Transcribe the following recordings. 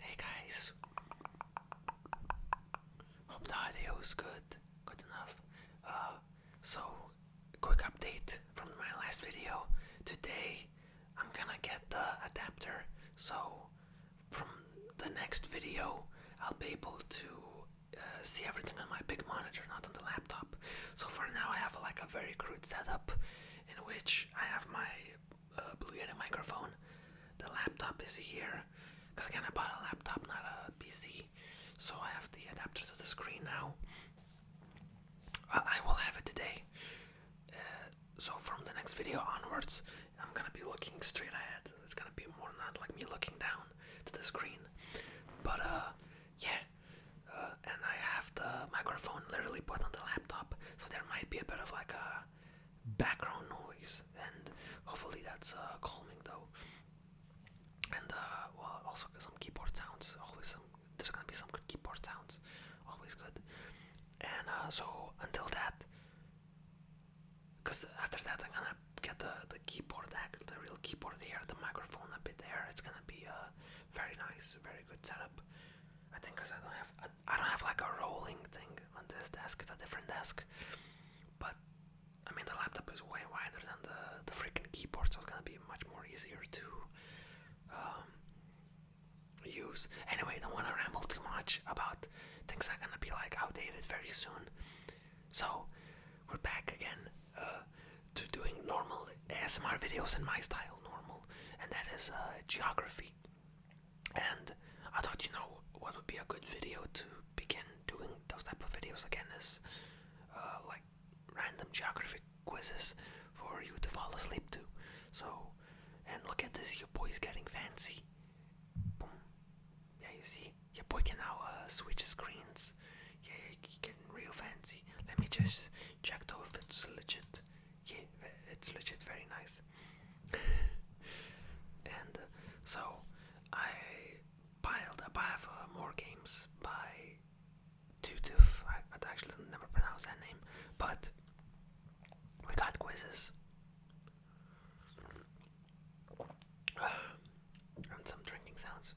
Hey guys. Hope the audio is good enough. So, quick update from my last video. Today, I'm gonna get the adapter. So, from the next video, I'll be able to see everything on my big monitor, not on the laptop. So for now, I have a very crude setup in which I have my Blue Yeti microphone. The laptop is here, because again I bought a laptop, not a PC, so I have the adapter to the screen now. I will have it today. So from the next video onwards, I'm gonna be looking straight ahead. It's gonna be more not like me looking down to the screen. But and I have the microphone literally put on the laptop, so there might be a bit of like a background noise, and hopefully that's calming though. And also some keyboard sounds. There's gonna be some good keyboard sounds. Always good. And so until that, because after that I'm gonna get the keyboard, the real keyboard here, the microphone a bit there. It's gonna be a very nice, very good setup. I think because I don't have like a rolling thing on this desk. It's a different desk, but I mean the laptop is way wider than the freaking keyboard, so it's gonna be much more easier to use. Anyway, don't want to ramble too much about things that are gonna be like outdated very soon. So we're back again to doing normal ASMR videos in my style, normal, and that is geography. And I thought, what would be a good video to begin doing those type of videos again is like random geography quizzes for you to fall asleep to. So, and look at this, your boy's getting fancy. Boom. Yeah, you see, your boy can now switch screens. Yeah, he's getting real fancy. Let me just check though if it's legit. Yeah, it's legit, very nice. And so I piled up. I have more games by Tutuf. I actually never pronounced that name, but we got quizzes and some drinking sounds.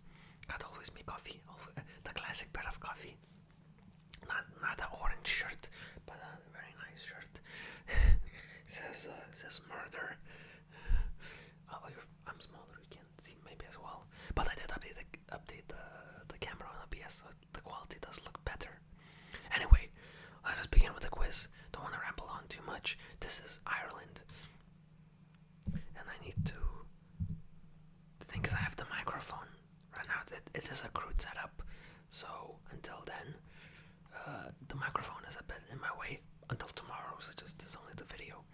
Got always me coffee, the classic bit of coffee. Not an orange shirt, but a very nice shirt. says murder. I'm smaller, you can't see maybe as well. But I did update the camera on OBS, so the quality does look better. Anyway, let us begin with the quiz. Don't want to ramble on too much. This is Ireland, and I need to think because I have the microphone right now. It is a crude setup, so until then, the microphone is a bit in my way. Until tomorrow, so it's only the video.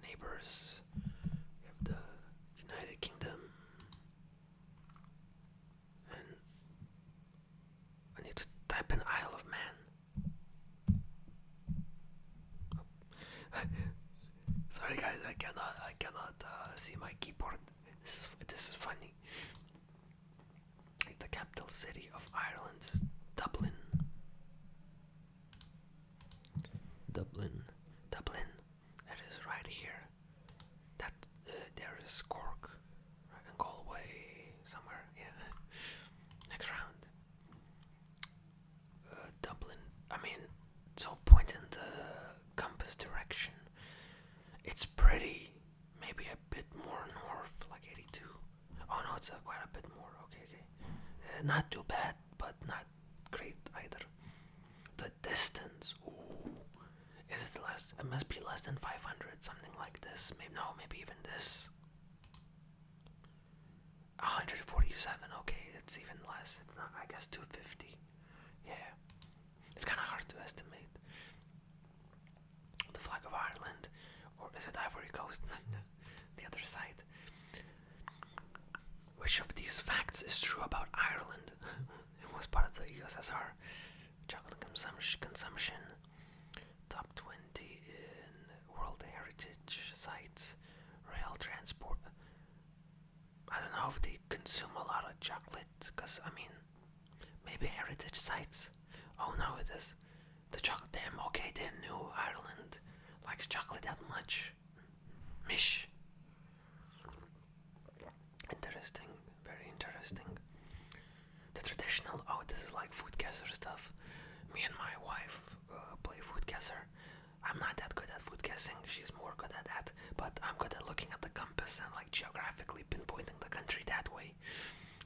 Neighbors, we have the United Kingdom, and I need to type in Isle of Man. Sorry guys, I cannot see my keyboard. This is funny. The capital city of Ireland is Dublin. Dublin. It is right here. That there is Cork, right, and Galway somewhere. Yeah. Next round. Dublin. I mean, so point in the compass direction. It's pretty. Maybe a bit more north, like 82. Oh no, it's quite a bit more. Okay. Not too bad, but not great either. The distance. Ooh. Is it less? It must be less than 500, something like this. Maybe even this. 147. Okay, it's even less. It's not. I guess 250. Yeah, it's kind of hard to estimate. The flag of Ireland, or is it Ivory Coast? The other side. Which of these facts is true about Ireland? It was part of the USSR. Chocolate consumption. Top 20 in World Heritage Sites. Rail transport. I don't know if they consume a lot of chocolate, because, I mean, maybe heritage sites. Oh no, it is. The chocolate. Damn, okay, didn't know Ireland likes chocolate that much. Mish. Interesting, very interesting. traditional. Oh, this is like foodcaster stuff. Me and my wife play foodcaster. I'm not that good at food guessing. She's more good at that. But I'm good at looking at the compass and like geographically pinpointing the country that way.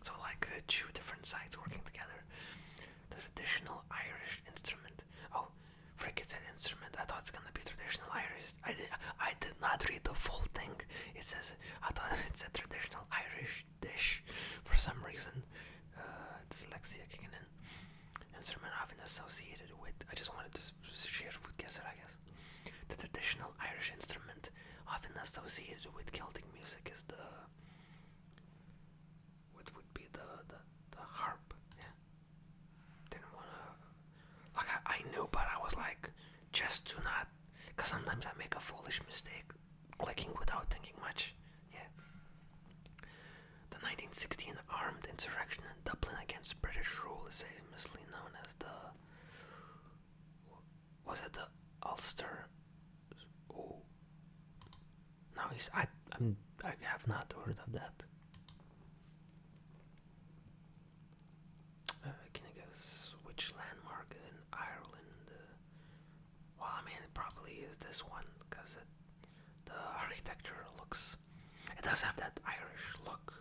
So like two different sides working together. The traditional Irish instrument. Oh, frick! It said instrument. I thought it's gonna be traditional Irish. I did not read the full thing. It says I thought it said traditional Irish dish for some reason. Dyslexia kicking in. Instrument often associated with. I just wanted to share food guesser, I guess. The traditional Irish instrument often associated with Celtic music is the. What would be the harp? Yeah. Didn't wanna. Like I knew, but I was like, just do not. Because sometimes I make a foolish mistake clicking without thinking much. Yeah. The 1916 armed insurrection in Dublin against British rule is famously known as the. Was it the Ulster? Oh. No, I have not heard of that. Can you guess which landmark is in Ireland? Well, I mean, it probably is this one because the architecture looks. It does have that Irish look.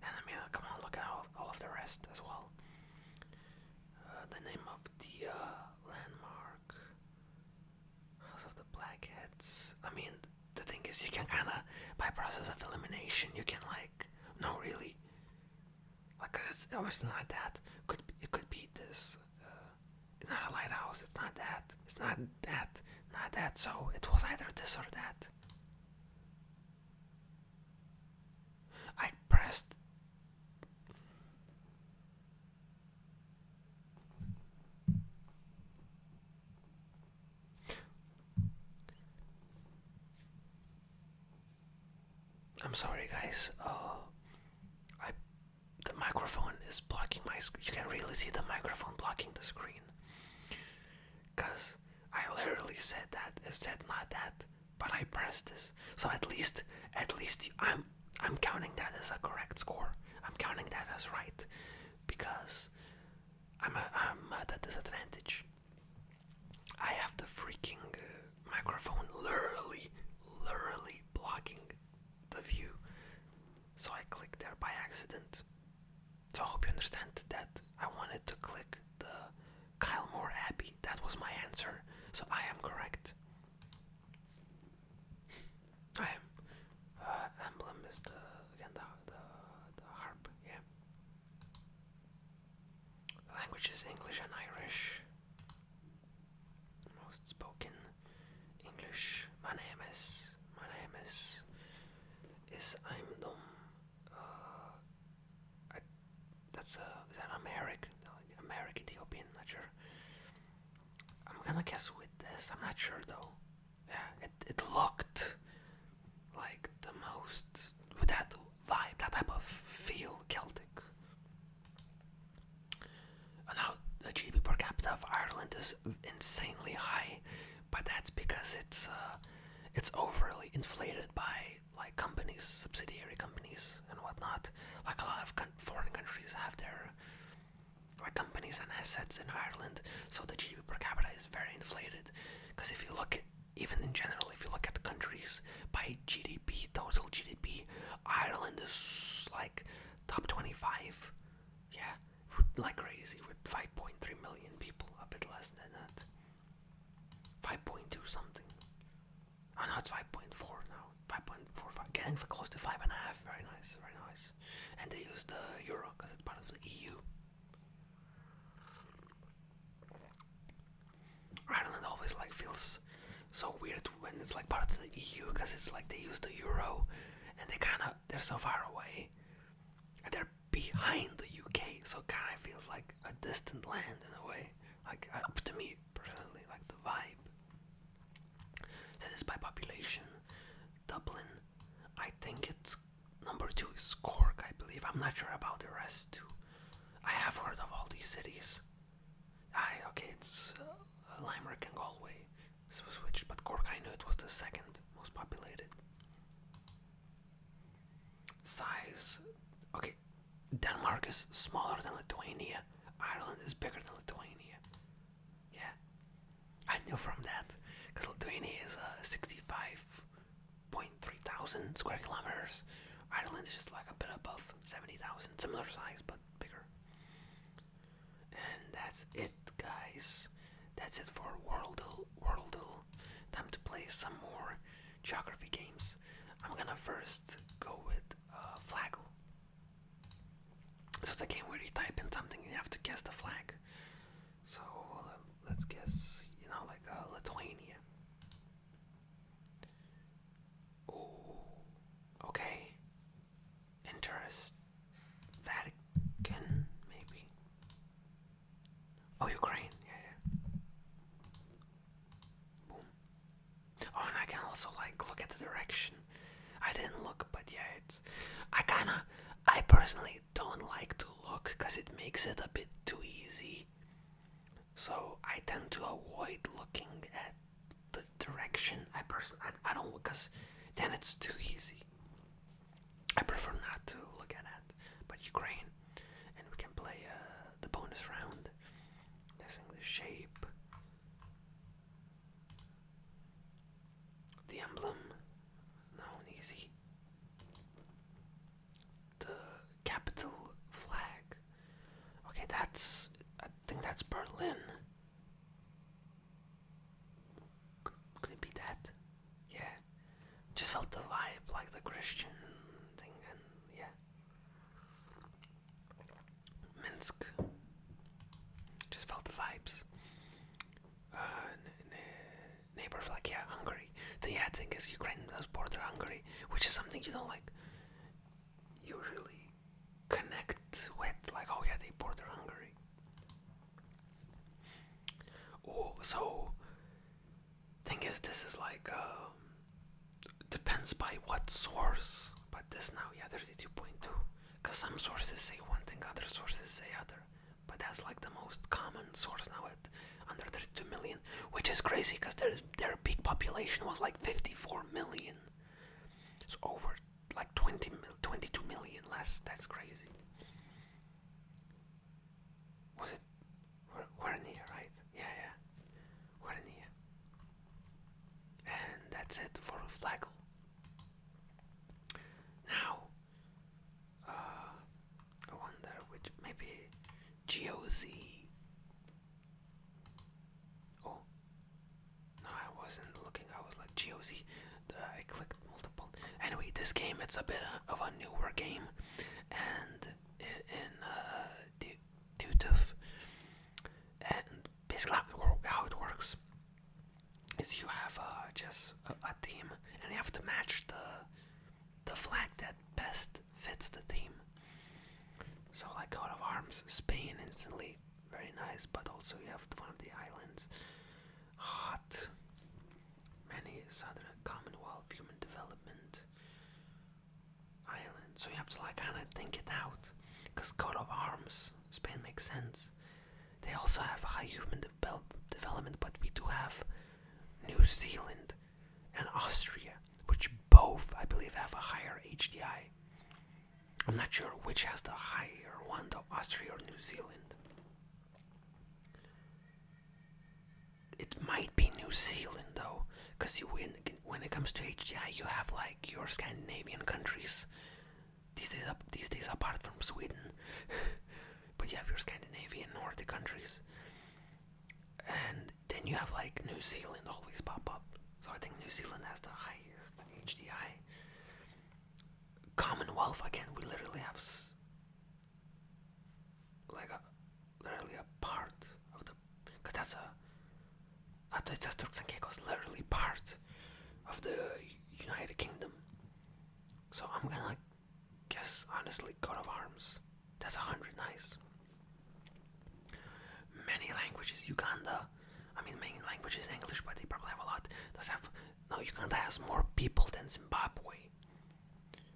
And I mean, come on, look at all of the rest as well. The name of the landmark, House of the Blackheads. I mean, the thing is, you can kind of, by process of elimination, you can like, no, really, like it's obviously not that. It could be this. It's not a lighthouse. It's not that. It's not that. Not that. So it was either this or that. I pressed. I'm sorry, guys. The microphone is blocking my screen. You can really see the microphone blocking the screen. Cause I literally said that. It said not that, but I pressed this. So at least I'm counting that as a correct score. I'm counting that as right, because I'm at a disadvantage. I have the freaking microphone literally blocking the view. So I clicked there by accident. So I hope you understand that I wanted to click the Kyle Moore Abbey. That was my answer. So I am correct. I am. Emblem is the harp. Yeah. The language is English and Irish. Most spoken English. My name is Imdum. Is that Amharic? Like Amharic Ethiopian, not sure. I'm gonna guess with this. I'm not sure though. Yeah, it looked like the most with that vibe, that type of feel, Celtic. Now the GDP per capita of Ireland is insanely high, but that's because it's overly inflated by like companies, subsidiary companies, and whatnot. Like a lot of foreign countries have their like companies and assets in Ireland, so the GDP per capita is very inflated. Because if you look at, even in general, if you look at countries by GDP, total GDP, Ireland is like top 25. Yeah, like crazy with 5.3 million people, a bit less than that. 5.2 something. Oh no, it's 5.4 now. 5.45, getting for close to 5.5. Very nice, very nice. And they use the euro because it's part of the EU. Ireland always like feels so weird when it's like part of the EU because it's like they use the euro and they're so far away and they're behind the UK, so it kind of feels like a distant land in a way. Like up to me personally, like the vibe. So this is by population. Dublin, I think it's number 2 is Cork, I believe. I'm not sure about the rest too. I have heard of all these cities. Okay, it's Limerick and Galway. So switched, but Cork, I knew it was the second most populated. Size, okay, Denmark is smaller than Lithuania. Ireland is bigger than Lithuania. Yeah, I knew from that because Lithuania is 65.3 thousand square kilometers. Ireland is just like a bit above 70,000, similar size but bigger. And that's it, guys. That's it for Worldle. Time to play some more geography games. I'm gonna first go with Flaggle. So it's a game where you type in something and you have to guess the flag. So let's guess, like Lithuania. Oh, okay. Interest. Vatican, maybe. Oh, Ukraine. Yeah. Boom. Oh, and I can also look at the direction. I didn't look, but yeah, I personally don't like to look because it makes it a bit too easy. So I tend to avoid looking at the direction. I don't, because then it's too easy. I prefer not to look at it. But Ukraine, and we can play the bonus round. Guessing the shape, the emblem. No, easy. The capital flag. Okay, I think that's Berlin. Could it be that? Yeah. Just felt the vibe, like the Christian thing, and yeah. Minsk. Just felt the vibes. Neighbor flag, yeah, Hungary. The thing is, Ukraine does border Hungary, which is something you don't usually connect with. Like, oh yeah, they border Hungary. Oh, so thing is, this is depends by what source. But this now, yeah, 32.2. Because some sources say one thing, other sources say other. But that's the most common source now at under 32 million, which is crazy because their peak population was 54 million. It's over 22 million less. That's crazy. Was it? We're near, right? Yeah. We're near. And that's it for Flaggle. Now, I wonder which, maybe GOZ. Oh, no, I wasn't looking. I was like GOZ. I clicked multiple. Anyway, this game, it's a bit of a newer game, and in Dutuf, and basically how it works is you have just a team, and you have to match the flag that best fits the team. So Coat of Arms, Spain instantly, very nice, but also you have one of the islands, hot, many Southern Commonwealth, Human Development, Island. So you have to kind of think it out, because Coat of Arms, Spain makes sense. They also have high human development, but we do have New Zealand and Austria, which both, I believe, have a higher HDI. I'm not sure which has the higher one, though, Austria or New Zealand. It might be New Zealand, though, because when it comes to HDI, you have your Scandinavian countries. These days apart from Sweden, but you have your Scandinavian Nordic countries, and then you have New Zealand always pop up. So I think New Zealand has the highest HDI. Commonwealth, again, we literally have literally a part of the, because that's it says Turks and Caicos, literally part of the United Kingdom. So I'm gonna guess, honestly, Coat of Arms. That's 100, nice. Many languages, Uganda. I mean, main language is English, but they probably have a lot. Uganda has more people than Zimbabwe.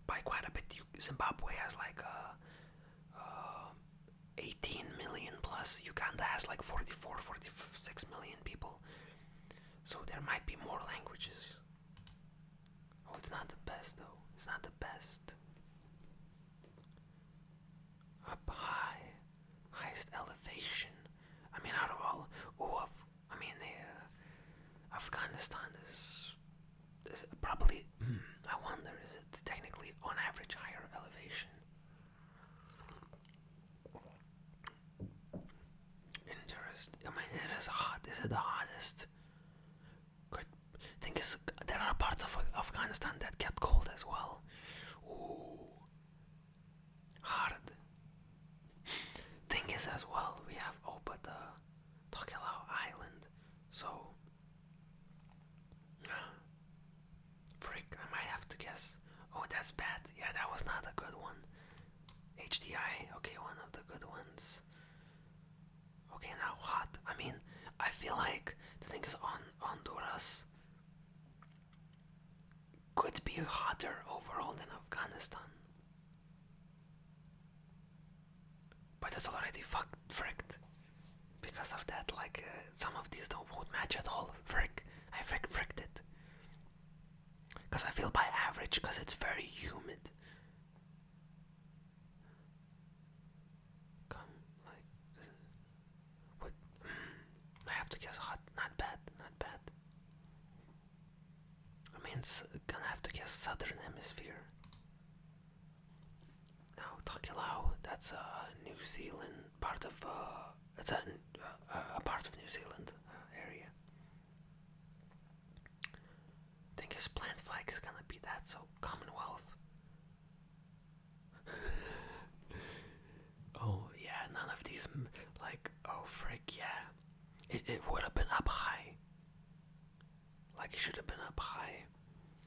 By quite a bit. Zimbabwe has 18 million plus. Uganda has 44, 46 million people. So there might be more languages. Oh, it's not the best though. It's not the best. I mean, it is hot. Is it the hottest? Good thing is, there are parts of Afghanistan that get cold as well. Ooh, hard. Thing is, as well, we have the Tokelau Island, so frick, I might have to guess. Oh, that's bad. Yeah, that was not a good one. HDI, okay, one of the good ones. Okay, now hot. I mean, I feel like the thing is on Honduras could be hotter overall than Afghanistan. But it's already fricked. Because of that, like, some of these won't match at all. Frick. I fricked it. Because I feel by average, because it's very humid. What? I have to guess hot. Not bad. I mean, gonna have to guess southern hemisphere. Now, Tokelau, that's New Zealand, part of, it's a part of New Zealand area. I think his plant flag is gonna be that, so Commonwealth. Oh, yeah, none of these, like, oh, frick, yeah. It would have been up high. Like, it should have been up high.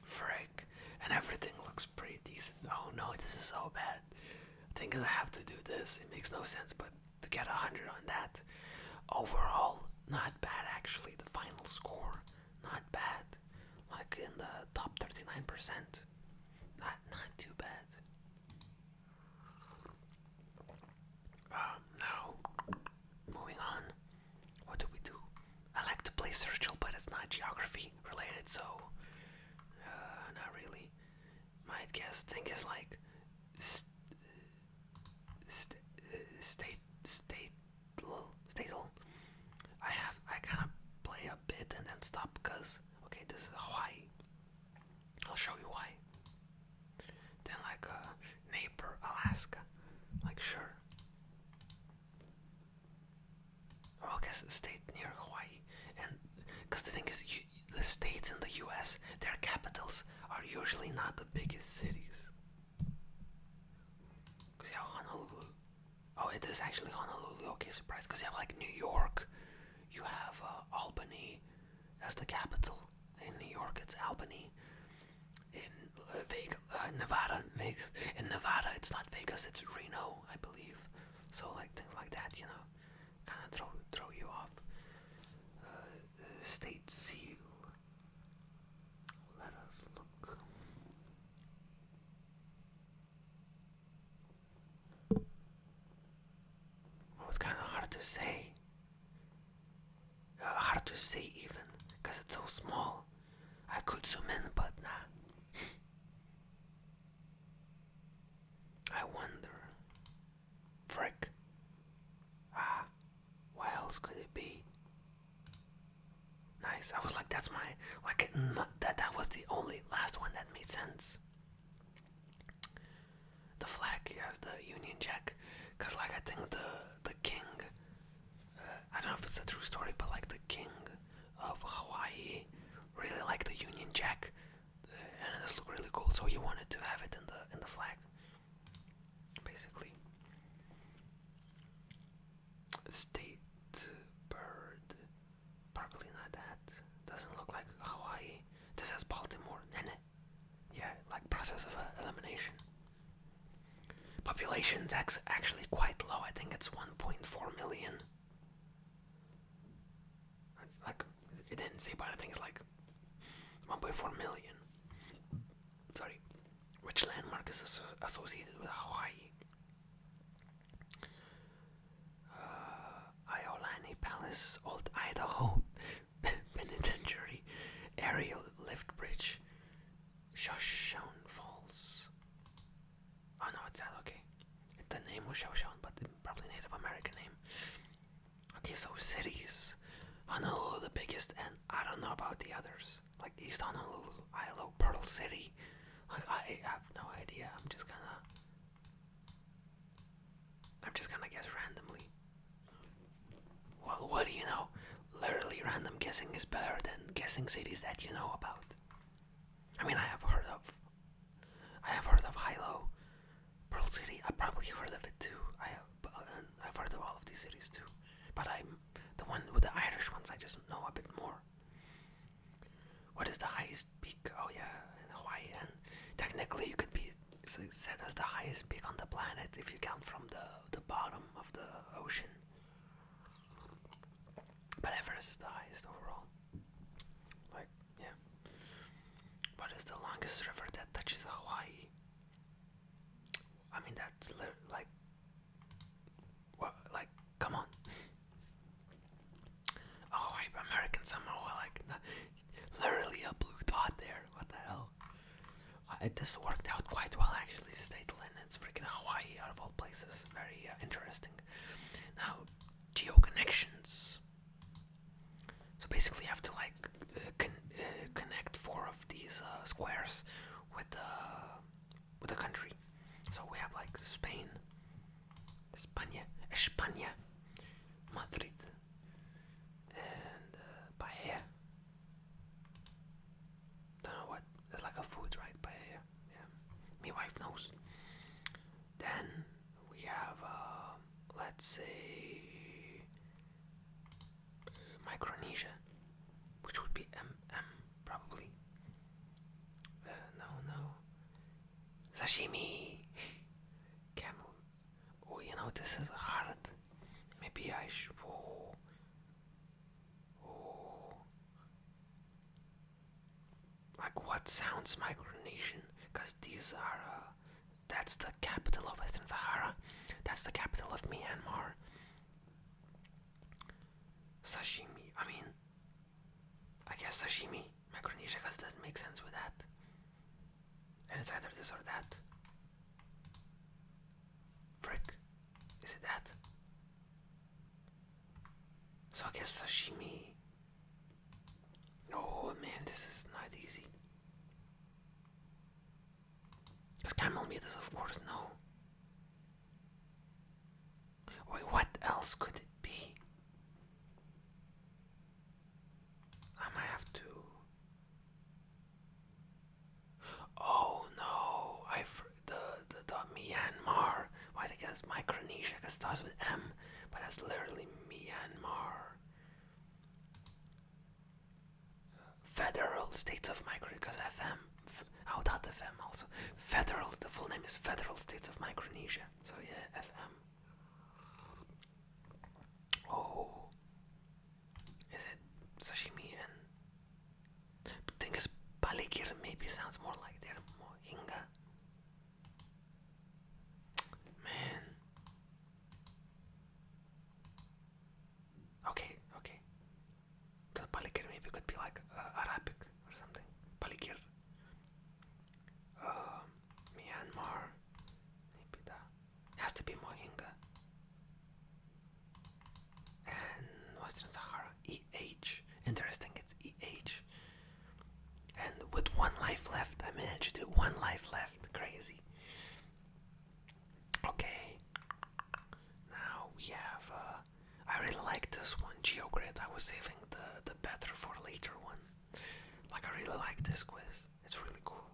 Frick. And everything looks pretty decent. Oh no, this is so bad. I think I have to do this. It makes no sense, but to get 100 on that. Overall, not bad actually. The final score, not bad. Like in the top 39%. Not too bad. Now, moving on. What do we do? I like to play Searchel, but it's not geography related, so not really. My guess thing is like statal. I kind of play a bit and then stop because okay, this is Hawaii. I'll show you why. Then like neighbor Alaska, like sure. Or I guess a state near Hawaii, and because the thing is, the states in the U.S. their capitals are usually not the biggest cities. Because you have Honolulu. Oh, it is actually Honolulu. Okay, surprise. Because you have like New York. You have Albany as the capital. In New York, it's Albany. In Nevada, Vegas. In Nevada, it's not Vegas. It's Reno, I believe. So like things like that, you know, kind of throw you off. State seal. Let us look. Oh, it's kind of hard to say. Hard to say even, because it's so small. I could zoom in, but nah. I wonder. Frick. What else could it be? Nice. I was like, that's my, like, that was the only last one that made sense. The flag, yes, the Union Jack. Because, like, I think the king, I don't know if it's a true story, but, like, the king of Hawaii really liked the Union Jack. And it does look really cool, so he wanted to have it in the flag. Basically. State bird. Probably not that. Doesn't look like Hawaii. This has Baltimore. Nene. Yeah, like process of elimination. Population that's actually quite low. I think it's 1.4 million. Like, it didn't say, but I think it's like 1.4 million. Sorry. Which landmark is associated with Hawaii? Iolani Palace, Old Idaho Penitentiary, Aerial Lift Bridge, Shoshone Falls. Oh no, it's that, okay. The name was Shoshone, but probably Native American name. Okay, so cities. Honolulu the biggest, and I don't know about the others. Like East Honolulu, Ilo, Pearl City. Like, I have no idea. I'm just gonna guess randomly. Well, what do guessing is better than guessing cities that you know about. I mean, I have heard of Hilo, Pearl City. I probably heard of it too. I've heard of all of these cities too. But I'm the one with the Irish ones. I just know a bit more. What is the highest peak? Oh yeah, in Hawaii. And technically, it could be said as the highest peak on the planet if you count from the bottom of the ocean. But Everest is the highest overall. Like, yeah. What is the longest river that touches Hawaii? I mean, that's like, what? Like, come on. Oh, American Samoa, like, literally a blue dot there. What the hell? This worked out quite well, actually. Stateland, it's freaking Hawaii out of all places. Very interesting. Now, geo-connections. So basically, you have to like connect 4 of these squares with the country. So we have like Spain, España, Madrid, and Paella. Don't know what. It's like a food, right? Paella. Yeah. My wife knows. Then we have, let's say, Micronesia, which would be MM, probably. No. Sashimi. Camel. Oh, this is hard. Maybe I should. Oh. Like, what sounds Micronesian? Because these are, that's the capital of Western Sahara. That's the capital of Myanmar. Sashimi. I mean, I guess sashimi, Micronesia, because it doesn't make sense with that. And it's either this or that. Frick. Is it that? So I guess sashimi. Oh man, this is not easy. Because camel meat is, of course, no. Wait, what else could it be? I might have to. Oh no! The Myanmar. Why I guess Micronesia? Because it starts with M, but that's literally Myanmar. Federal States of Micronesia. Because FM. Oh, not FM also. Federal. The full name is Federal States of Micronesia. So yeah, FM. Oh. Is it sashimi and the thing is palikir maybe sounds more like their mohinga. Man. Okay. Because palikir maybe could be like Arabic or something. Palikir. Myanmar. Maybe that has to be mohinga. And Western Sahara, EH. Interesting, it's EH. And with 1 life left, I managed to do 1 life left. Crazy. Okay. Now we have, I really like this one, GeoGrid. I was saving the better for later one. Like, I really like this quiz. It's really cool.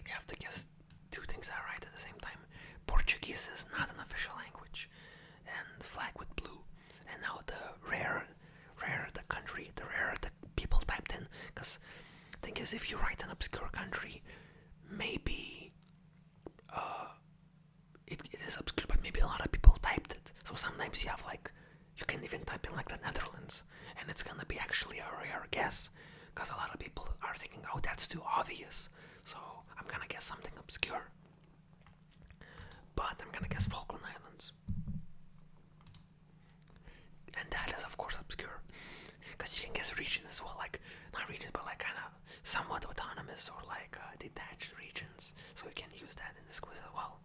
You have to guess 2 things that are right at the same time. Portuguese is not an official language. And flag with blue. And now the rarer the country, the rarer the people typed in. Because the thing is, if you write an obscure country, maybe it is obscure, but maybe a lot of people typed it. So sometimes you have like, you can even type in like the Netherlands, and it's gonna be actually a rare guess. Because a lot of people are thinking, oh, that's too obvious. So I'm gonna guess something obscure. But I'm gonna guess Falkland Islands. And that is, of course, obscure. Because you can guess regions as well, like, not regions, but like kind of somewhat autonomous or like detached regions. So you can use that in this quiz as well.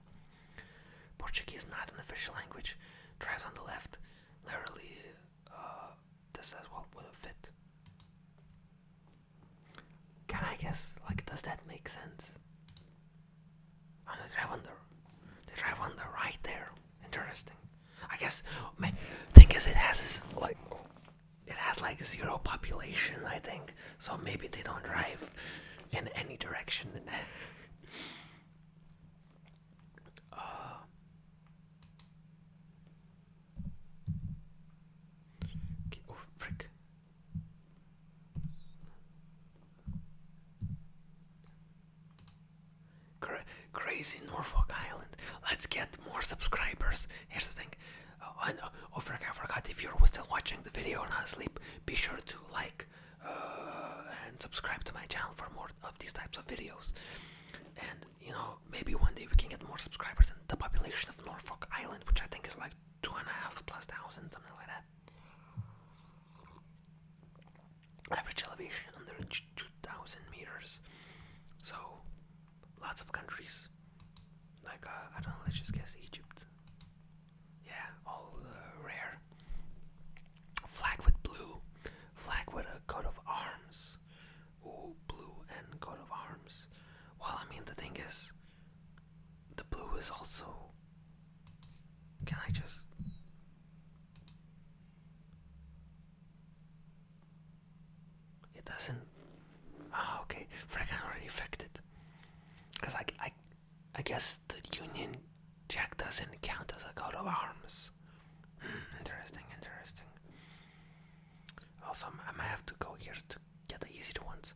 Portuguese, not an official language. Tribes on the left, literally, this as well would have fit. Can I guess, like, does that make sense? Oh, they drive on the right there. Interesting. I guess, thing is, it has this, like, has like zero population, I think, so maybe they don't drive in any direction. Oh, frick. Crazy Norfolk Island. Let's get more subscribers. Here's the thing. Oh, frick, I forgot. If you're still watching the video or not asleep, be sure to like and subscribe to my channel for more of these types of videos. And maybe one day we can get more subscribers than the population of Norfolk Island, which I think is like 2,500+, something like that. Average elevation under 2,000 meters. So, lots of countries. Like, I don't know, let's just guess Egypt. Yeah, all rare. Flag with blue. Flag with a coat of arms. Ooh, blue and coat of arms. Well, I mean, the thing is, the blue is also... Can I just... It doesn't... Ah, okay. Frick, I already affected. Because I guess the Union Jack doesn't count as a coat of arms. Interesting. Also, I might have to go here to get the easier ones.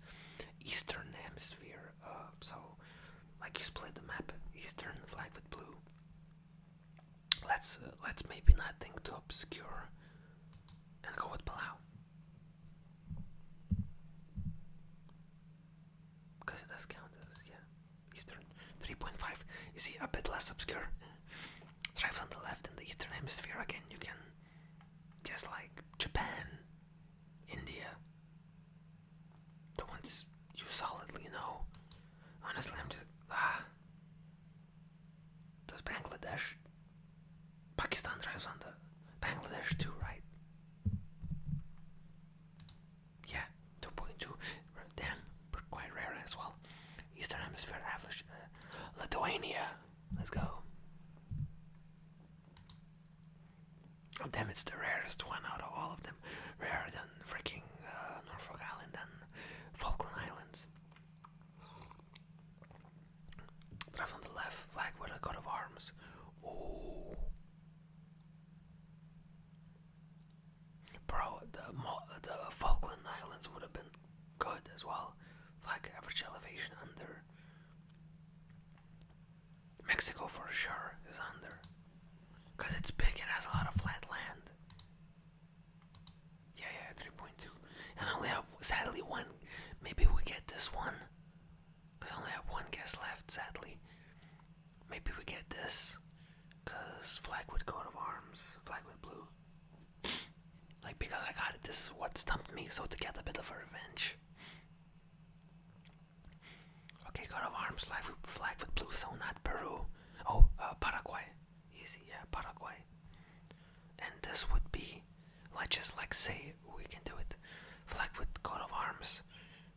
Eastern Hemisphere. So, like you split the map, Eastern flag with blue. Let's maybe not think too obscure and go with Palau. Because it does count as, Eastern. 3.5. You see, a bit less obscure. Tribes on the left in the Eastern Hemisphere. Again, you can guess like Japan, India. The ones you solidly know. Honestly, I'm just... Does Bangladesh... Pakistan drives on the Bangladesh too, right? Yeah, 2.2. Damn, quite rare as well. Eastern Hemisphere average. Lithuania. Let's go. Oh, damn, it's the rarest one out of all of them. Rarer than freaking Norfolk Island and Falkland Islands. Drive on the left, flag with a coat of arms. Ooh. Bro, the Falkland Islands would have been good as well. Flag average elevation under. Mexico for sure is under. Because it's big and has a lot of flat land. Yeah, 3.2. And I only have, sadly, one. Maybe we get this one. Because I only have one guess left, sadly. Maybe we get this. Because flag with coat of arms, flag with blue. Like, because I got it, this is what stumped me, so to get a bit of a revenge. Okay, coat of arms, flag with blue, so not Peru. Oh, Paraguay. Easy, yeah, Paraguay. And this would be, let's just like say we can do it. Flag with coat of arms,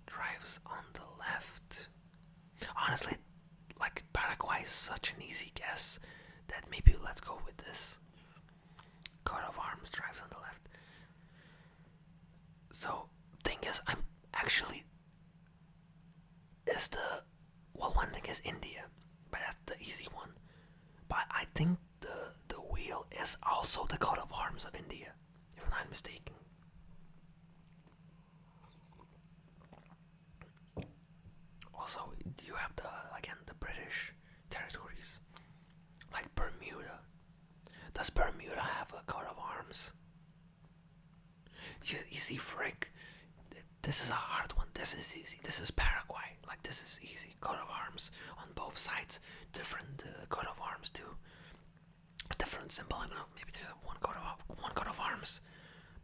drives on the left. Honestly, like Paraguay is such an easy guess that maybe let's go with this. Coat of arms, drives on the left. So, thing is, I'm actually, one thing is India, but that's the easy one. But I think the wheel is also the coat of arms of India, if I'm not mistaken. Also, you have the British territories, like Bermuda. Does Bermuda have a coat of arms? You see, frick, this is a hard one. This is easy. This is Paraguay. Like, this is easy. Coat of arms on both sides. Different coat of arms too. Different symbol. I don't know. Maybe there's one coat of arms.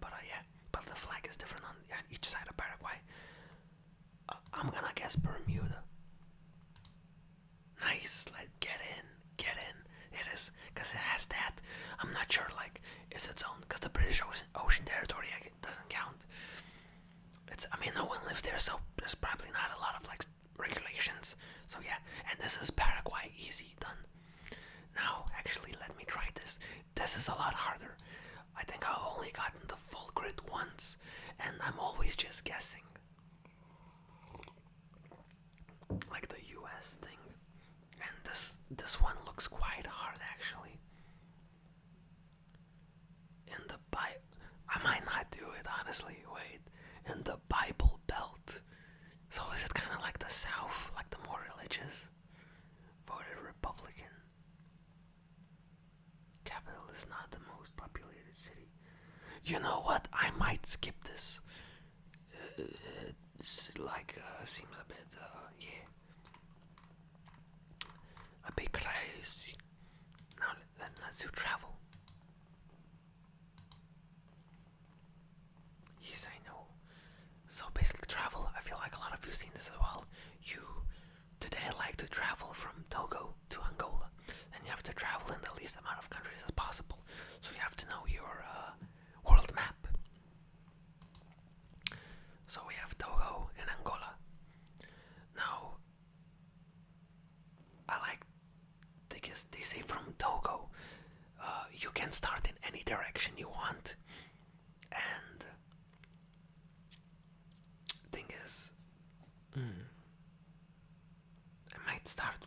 But yeah. But the flag is different on each side of Paraguay. I'm gonna guess Bermuda. Nice. Like, get in. It is, because it has that. I'm not sure. Like, it's its own. Because the British Ocean territory doesn't count. No one lives there, so there's probably not a lot of like regulations. So yeah, and this is Paraguay, easy, done. Now, actually, let me try this. This is a lot harder. I think I've only gotten the full grid once, and I'm always just guessing. Like the US thing. And this one looks quite hard actually. In the Bible, I might not do it honestly. Wait, in the Bible Belt. So is it kind of like the South, like the more religious? Voted Republican. Capital is not the most populated city. You know what? I might skip this. Seems a bit, yeah, a bit crazy. Now let's do travel. Yes, I know. So basically, travel. I feel like a lot of you seen this as well. You today like to travel from Togo to Angola, and you have to travel in the least amount of countries as possible. So you have to know your world map. So we have Togo and Angola. Now, I like because they say from Togo, you can start in any direction you want, and thing is, I might start.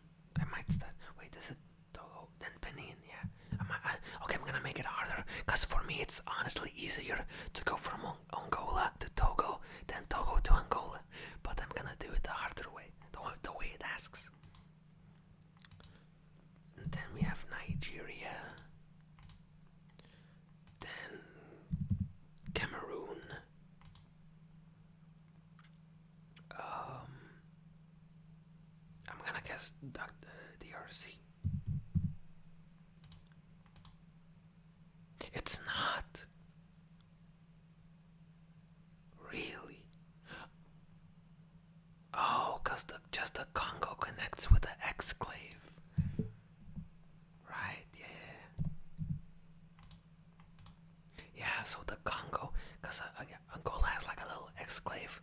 Wait, is it Togo then Benin? Yeah. Okay, I'm gonna make it harder, cause for me it's honestly easier to go from Angola to Togo than Togo to Angola. But I'm gonna do it the harder way, the way it asks. And then we have Nigeria, then Cameroon, I'm gonna guess DRC. It's not. Really? Oh, cause just the Congo connects with the exclave. Right, yeah. Yeah, so the Congo, cause Angola has like a little exclave.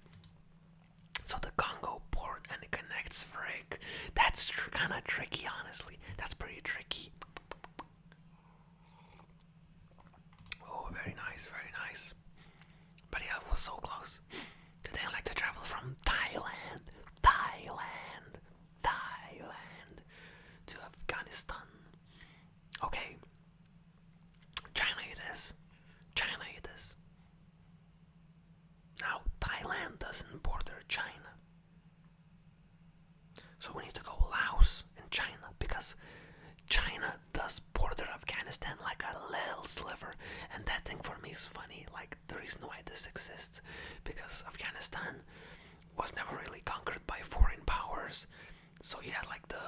So the Congo port and it connects Frig. That's kind of tricky, honestly. That's pretty tricky. Oh, very nice, very nice. But yeah, it was so close. Today I like to travel from Thailand to Afghanistan. Okay. China it is. Now, Thailand doesn't border China. So we need to go Laos and China, because China does border Afghanistan like a little sliver, and that thing for me is funny. Like, the reason why this exists, because Afghanistan was never really conquered by foreign powers. So you had like the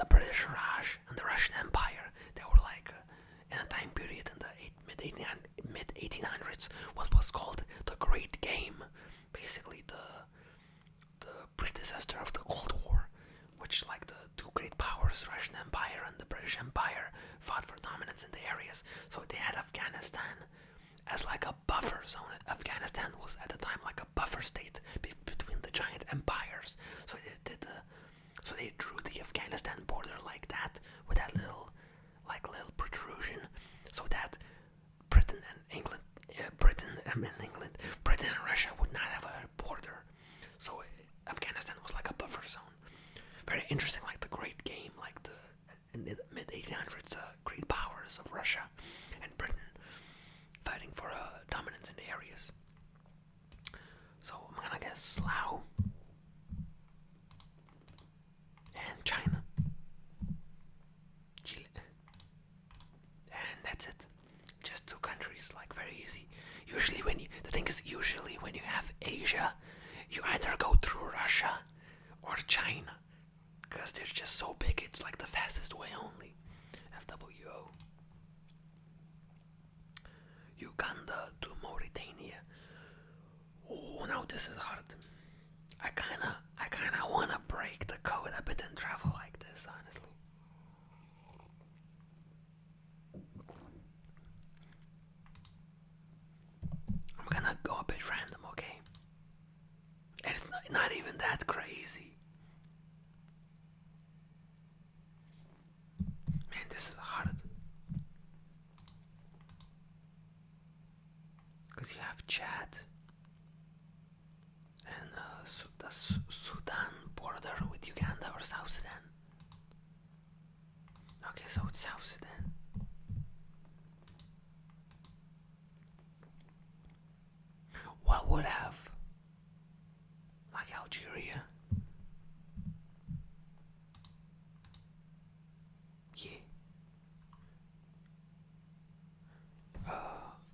British Raj and the Russian Empire. They were like in a time period in the mid 1800s, what was called the Great Game, basically the predecessor of the Cold War, which like the two great powers, Russian Empire and the British Empire, fought for dominance in the areas. So they had Afghanistan as like a buffer zone. Afghanistan was at the time like a buffer state between the giant empires. So they drew the Afghanistan border like that, with that little protrusion, so that Britain and Russia would not have a border. So Afghanistan was like a buffer zone. Very interesting, like the Great Game, like in the mid 1800s, great powers of Russia and Britain fighting for dominance in the areas. So I'm gonna guess Laos and China, Chile, and that's it. Just two countries, like very easy. Usually when you have Asia, you either go through Russia or China, because they're just so big. It's like the fastest way only. FWO. Uganda to Mauritania. Oh, now this is hard. I kinda wanna break the code a bit and travel like this, honestly. I'm gonna go a bit random, okay? And it's not even that crazy. Man, this is hard. Chad, and the Sudan border with Uganda or South Sudan. Okay, so it's South Sudan. What would have, like, Algeria? Yeah.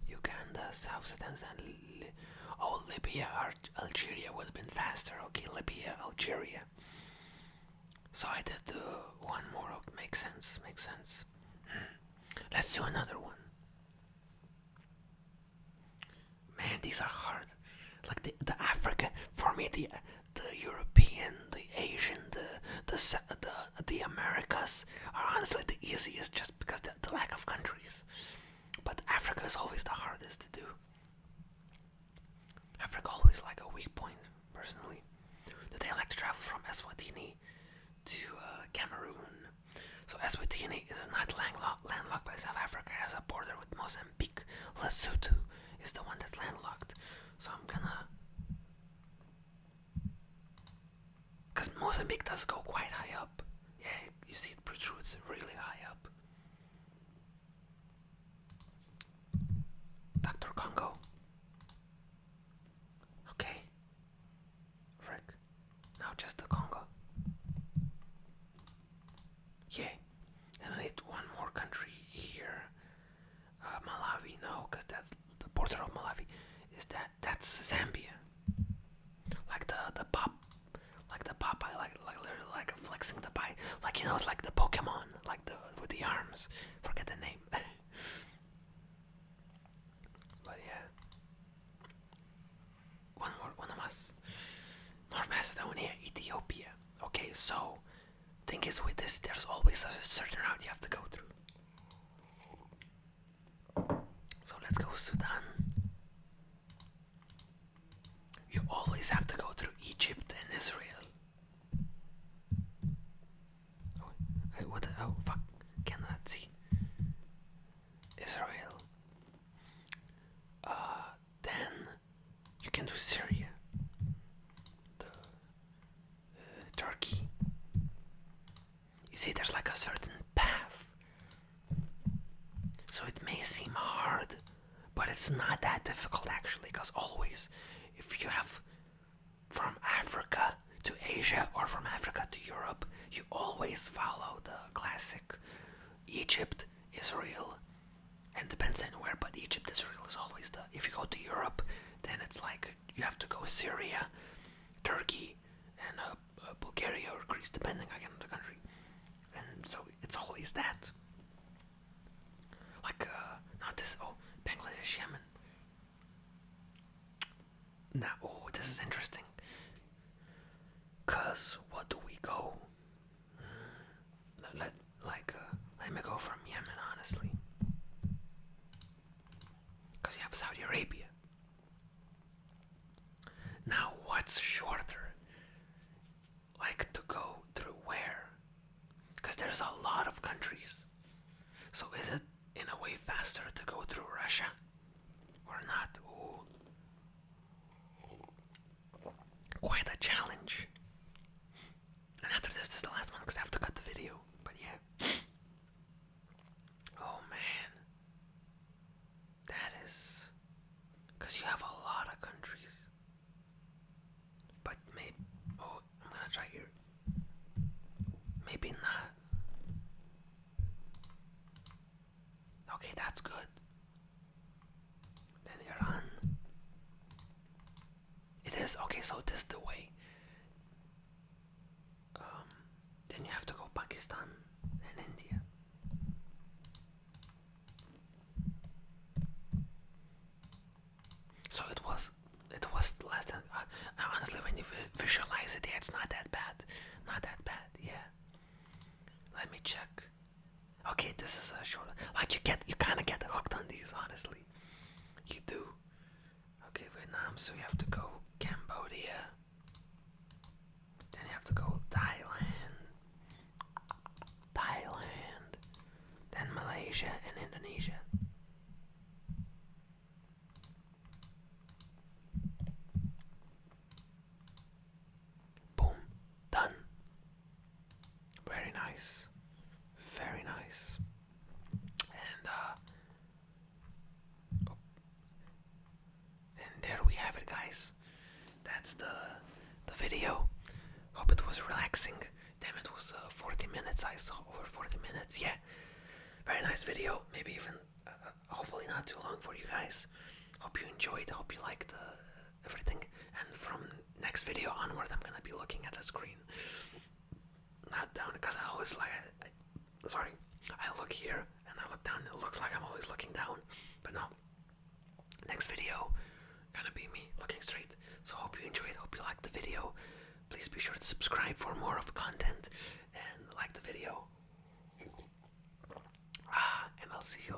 Uganda, South Sudan, and Libya, Algeria would have been faster. Okay, Libya, Algeria. So I did one more. Makes sense. Makes sense. Let's do another one. Man, these are hard. Like the Africa, for me, the European, the Asian, the Americas are honestly the easiest, just because the lack of countries. But Africa is always the hardest to do. Africa always like a weak point, personally. Do they like to travel from Eswatini to Cameroon? So Eswatini is not landlocked by South Africa. It has a border with Mozambique. Lesotho is the one that's landlocked. So I'm gonna... because Mozambique does go quite high up. Yeah, you see it protrudes really high up. Dr. Congo. Okay. Frick. Now just the Congo. Yeah. And I need one more country here. Malawi, no, because that's the border of Malawi. That's Zambia. Like the pop, I like literally like flexing the pie. Like, you know, it's like the Pokemon, like the with the arms. Forget the name. But yeah. One of us. North Macedonia, Ethiopia. Okay, so thing is with this, there's always a certain route you have to go through. So let's go Sudan. You always have to go through Egypt and Israel. Oh fuck, cannot see. Israel. Then you can do Syria. Turkey. You see, there's like a certain path. So it may seem hard, but it's not that difficult actually, because always, if you have from Africa to Asia or from Africa to Europe, you always follow the classic Egypt, Israel, and depends on where, but Egypt, Israel is always the... if you go to Europe, then it's like you have to go Syria, Turkey, and Bulgaria or Greece, depending again on the country. And so it's always that. Like, not this, Bangladesh, Yemen. Now, this is interesting. Cause what do we go? Let me go from Yemen, honestly. Cause you have Saudi Arabia. Now, what's shorter? Like, to go through where? Cause there's a lot of countries. So is it in a way faster to go through Russia? Or not? Ooh. Quite a challenge. And after this is the last one because I have to cut the video. But yeah. Oh man. That is... because you have a lot of countries. But maybe... I'm gonna try here. Maybe not. Okay, that's good. Then Iran. It is. Okay, so this is the way. Then you have to go Pakistan and India. So it was less than... honestly, when you visualize it, yeah, it's not that bad. Not that bad, yeah. Let me check. Okay, this is a short... like, you kind of get hooked on these, honestly. You do. Okay, Vietnam, so you have to go Cambodia. Then you have to go Thailand. Then Malaysia and Indonesia. video. Hope it was relaxing. Damn, it was 40 minutes. I saw over 40 minutes. Yeah, very nice video. Maybe even, hopefully not too long for you guys. Hope you enjoyed. Hope you liked everything. And from next video onward, I'm gonna be looking at the screen, not down, because I always like. Sorry, I look here and I look down. It looks like I'm always looking down, but no. Next video gonna be me looking straight. So hope you enjoyed. Hope you liked the video. Please be sure to subscribe for more of the content and like the video. And I'll see you